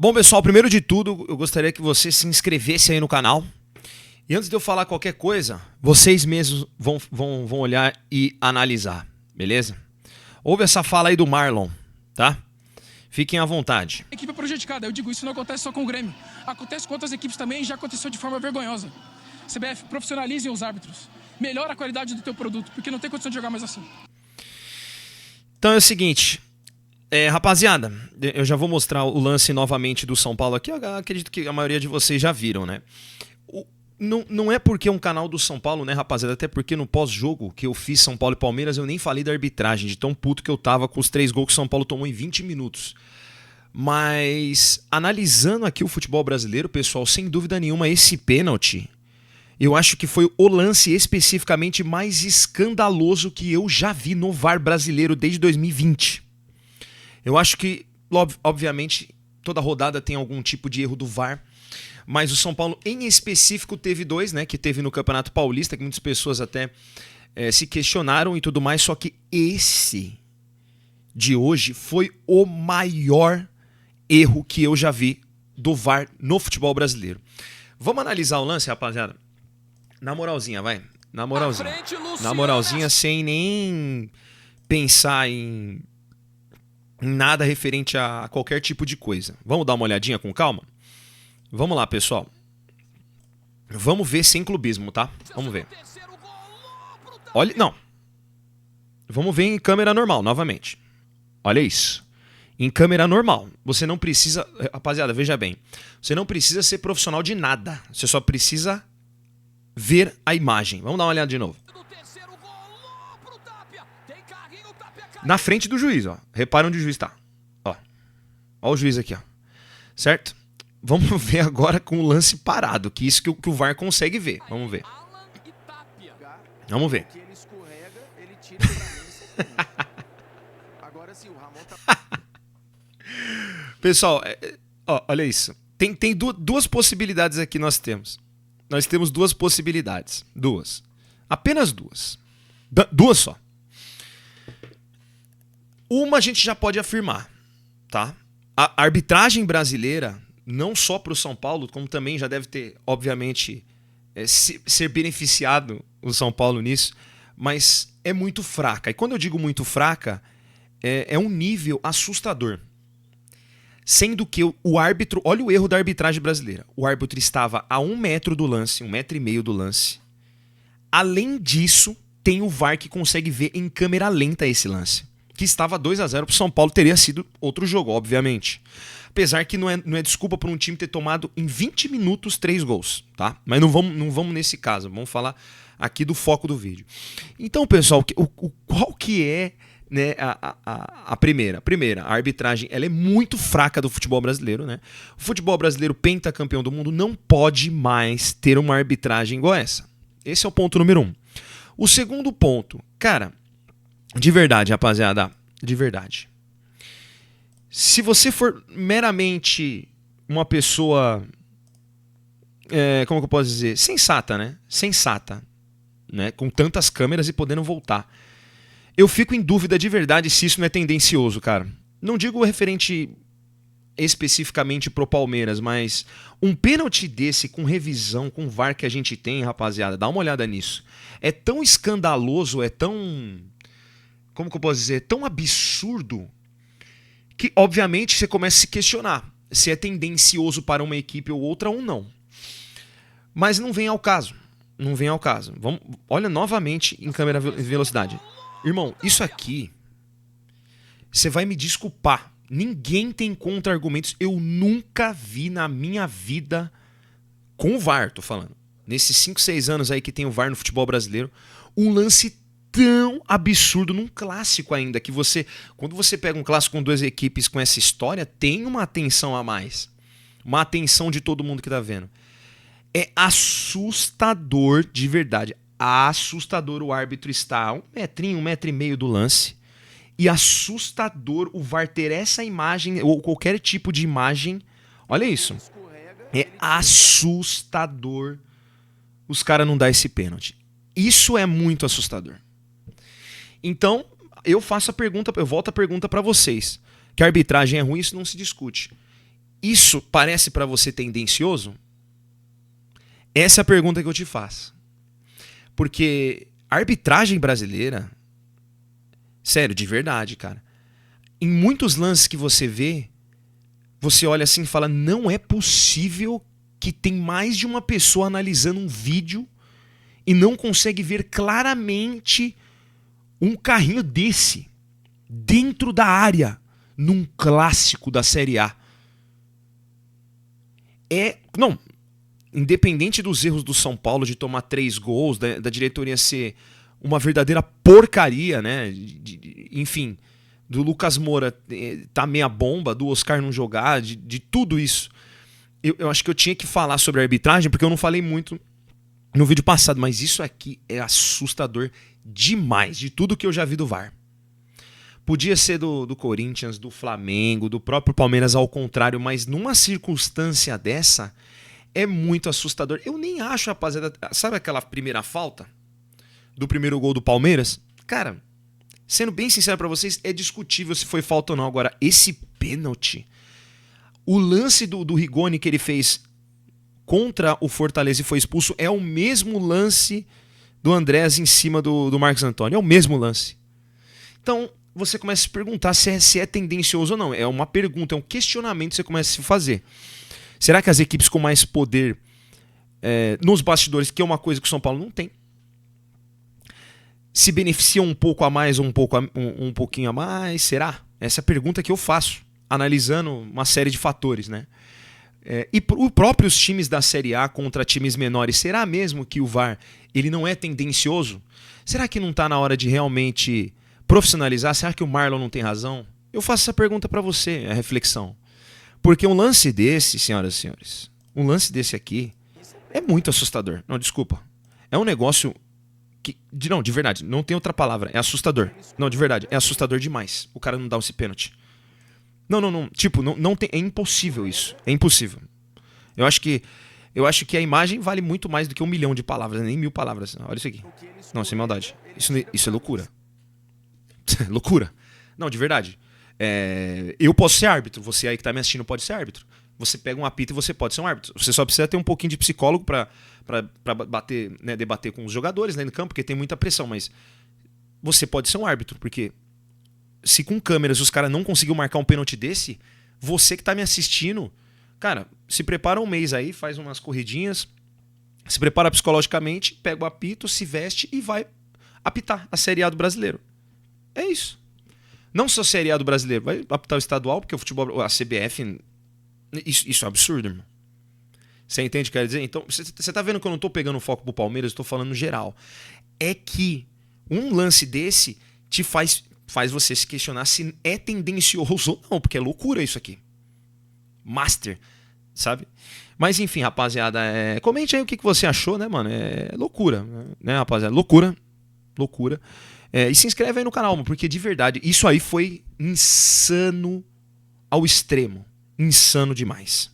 Bom, pessoal, primeiro de tudo, eu gostaria que você se inscrevesse aí no canal. E antes de eu falar qualquer coisa, vocês mesmos vão olhar e analisar, beleza? Ouve essa fala aí do Marlon, tá? Fiquem à vontade. A equipe é prejudicada, eu digo, isso não acontece só com o Grêmio. Acontece com outras equipes também e já aconteceu de forma vergonhosa. CBF, profissionalizem os árbitros. Melhora a qualidade do teu produto, porque não tem condição de jogar mais assim. Então é o seguinte, rapaziada, eu já vou mostrar o lance novamente do São Paulo aqui. Eu acredito que a maioria de vocês já viram, né? Não é porque é um canal do São Paulo, né, rapaziada? Até porque no pós-jogo que eu fiz São Paulo e Palmeiras, eu nem falei da arbitragem, de tão puto que eu tava com os 3 gols que o São Paulo tomou em 20 minutos. Mas, analisando aqui o futebol brasileiro, pessoal, sem dúvida nenhuma, esse pênalti, eu acho que foi o lance especificamente mais escandaloso que eu já vi no VAR brasileiro desde 2020. Eu acho que, obviamente, toda rodada tem algum tipo de erro do VAR, mas o São Paulo em específico teve 2, né, que teve no Campeonato Paulista, que muitas pessoas até se questionaram e tudo mais, só que esse de hoje foi o maior erro que eu já vi do VAR no futebol brasileiro. Vamos analisar o lance, rapaziada? Na moralzinha, vai. Na moralzinha. Na moralzinha, sem nem pensar em nada referente a qualquer tipo de coisa. Vamos dar uma olhadinha com calma? Vamos lá, pessoal. Vamos ver sem clubismo, tá? Vamos ver. Olha, não. Vamos ver em câmera normal, novamente. Olha isso. Em câmera normal. Você não precisa... Rapaziada, veja bem. Você não precisa ser profissional de nada. Você só precisa ver a imagem. Vamos dar uma olhada de novo. Na frente do juiz, ó. Repara onde o juiz tá. Ó. Ó o juiz aqui, ó. Certo? Vamos ver agora com o lance parado, que isso que o VAR consegue ver. Vamos ver. Vamos ver. Pessoal, ó, olha isso. Tem duas possibilidades aqui nós temos. Nós temos 2 possibilidades. 2. Apenas 2. 2 só. Uma a gente já pode afirmar, tá? A arbitragem brasileira, não só para o São Paulo, como também já deve ter, obviamente, ser beneficiado o São Paulo nisso, mas é muito fraca. E quando eu digo muito fraca, é um nível assustador. Sendo que o árbitro, olha o erro da arbitragem brasileira. O árbitro estava a 1 metro do lance, 1,5 metro do lance. Além disso, tem o VAR que consegue ver em câmera lenta esse lance. Que estava 2-0 para o São Paulo, teria sido outro jogo, obviamente. Apesar que não é desculpa para um time ter tomado em 20 minutos 3 gols, tá? Mas não vamos nesse caso, vamos falar aqui do foco do vídeo. Então, pessoal, qual que é, né, a primeira? A arbitragem, ela é muito fraca do futebol brasileiro, né? O futebol brasileiro, pentacampeão do mundo, não pode mais ter uma arbitragem igual essa. Esse é o ponto número 1. O segundo ponto, cara, de verdade, rapaziada, de verdade. Se você for meramente uma pessoa, como que eu posso dizer? Sensata, né? Sensata, né? Com tantas câmeras e podendo voltar. Eu fico em dúvida de verdade se isso não é tendencioso, cara. Não digo referente especificamente pro Palmeiras, mas um pênalti desse com revisão, com VAR que a gente tem, rapaziada, dá uma olhada nisso. É tão escandaloso, é tão... Como que eu posso dizer? Tão absurdo que, obviamente, você começa a se questionar se é tendencioso para uma equipe ou outra ou não. Mas não vem ao caso. Não vem ao caso. Olha novamente em câmera velocidade. Irmão, isso aqui, você vai me desculpar. Ninguém tem contra-argumentos. Eu nunca vi na minha vida, com o VAR, tô falando, nesses 5, 6 anos aí que tem o VAR no futebol brasileiro, um lance tão absurdo num clássico ainda, que quando você pega um clássico com 2 equipes com essa história, tem uma atenção a mais. Uma atenção de todo mundo que tá vendo. É assustador de verdade. Assustador o árbitro estar a 1 metrinho, 1,5 metro do lance. E assustador o VAR ter essa imagem, ou qualquer tipo de imagem. Olha isso. É assustador os caras não dar esse pênalti. Isso é muito assustador. Então, eu volto a pergunta para vocês. Que a arbitragem é ruim, isso não se discute. Isso parece pra você tendencioso? Essa é a pergunta que eu te faço. Porque a arbitragem brasileira, sério, de verdade, cara, em muitos lances que você vê, você olha assim e fala, não é possível que tem mais de uma pessoa analisando um vídeo e não consegue ver claramente um carrinho desse dentro da área num clássico da Série A. Não, independente dos erros do São Paulo de tomar 3 gols, da diretoria ser uma verdadeira porcaria, né? Enfim, do Lucas Moura tá meia bomba, do Oscar não jogar, de tudo isso. Eu acho que eu tinha que falar sobre a arbitragem, porque eu não falei muito no vídeo passado, mas isso aqui é assustador demais, de tudo que eu já vi do VAR. Podia ser do Corinthians, do Flamengo, do próprio Palmeiras ao contrário, mas numa circunstância dessa é muito assustador. Eu nem acho, rapaziada, sabe aquela primeira falta do primeiro gol do Palmeiras? Cara, sendo bem sincero pra vocês, é discutível se foi falta ou não. Agora, esse pênalti, o lance do Rigoni que ele fez contra o Fortaleza e foi expulso é o mesmo lance do Andrés em cima do Marcos Antônio. É o mesmo lance. Então, você começa a se perguntar se é tendencioso ou não. É uma pergunta, é um questionamento que você começa a se fazer. Será que as equipes com mais poder nos bastidores, que é uma coisa que o São Paulo não tem, se beneficiam um pouco a mais ou um pouquinho a mais? Será? Essa é a pergunta que eu faço, analisando uma série de fatores, né? E os próprios times da Série A contra times menores, será mesmo que o VAR ele não é tendencioso? Será que não está na hora de realmente profissionalizar? Será que o Marlon não tem razão? Eu faço essa pergunta para você, a reflexão. Porque um lance desse, senhoras e senhores, um lance desse aqui é muito assustador. Não, desculpa. É um negócio que... Não, de verdade, não tem outra palavra. É assustador. Não, de verdade, é assustador demais o cara não dar esse pênalti. Não. Tipo, não tem, é impossível isso. É impossível. Eu acho que a imagem vale muito mais do que 1 milhão de palavras, nem 1000 palavras. Olha isso aqui. Não, sem maldade. Isso é loucura. Loucura. Não, de verdade. Eu posso ser árbitro. Você aí que tá me assistindo pode ser árbitro. Você pega um apito e você pode ser um árbitro. Você só precisa ter um pouquinho de psicólogo pra bater, né, debater com os jogadores lá no campo, porque tem muita pressão, mas você pode ser um árbitro, porque se com câmeras os caras não conseguiram marcar um pênalti desse, você que tá me assistindo, cara, se prepara um mês aí, faz umas corridinhas, se prepara psicologicamente, pega o apito, se veste e vai apitar a Série A do brasileiro. É isso. Não só a Série A do brasileiro, vai apitar o estadual, porque o futebol, a CBF, isso é um absurdo, irmão. Você entende o que eu quero dizer? Então, você tá vendo que eu não tô pegando foco pro Palmeiras, eu tô falando no geral. É que um lance desse te faz você se questionar se é tendencioso ou não, porque é loucura isso aqui. Master, sabe? Mas enfim, rapaziada, comente aí o que você achou, né, mano? É loucura, né, rapaziada? Loucura. E se inscreve aí no canal, mano, porque de verdade, isso aí foi insano ao extremo. Insano demais.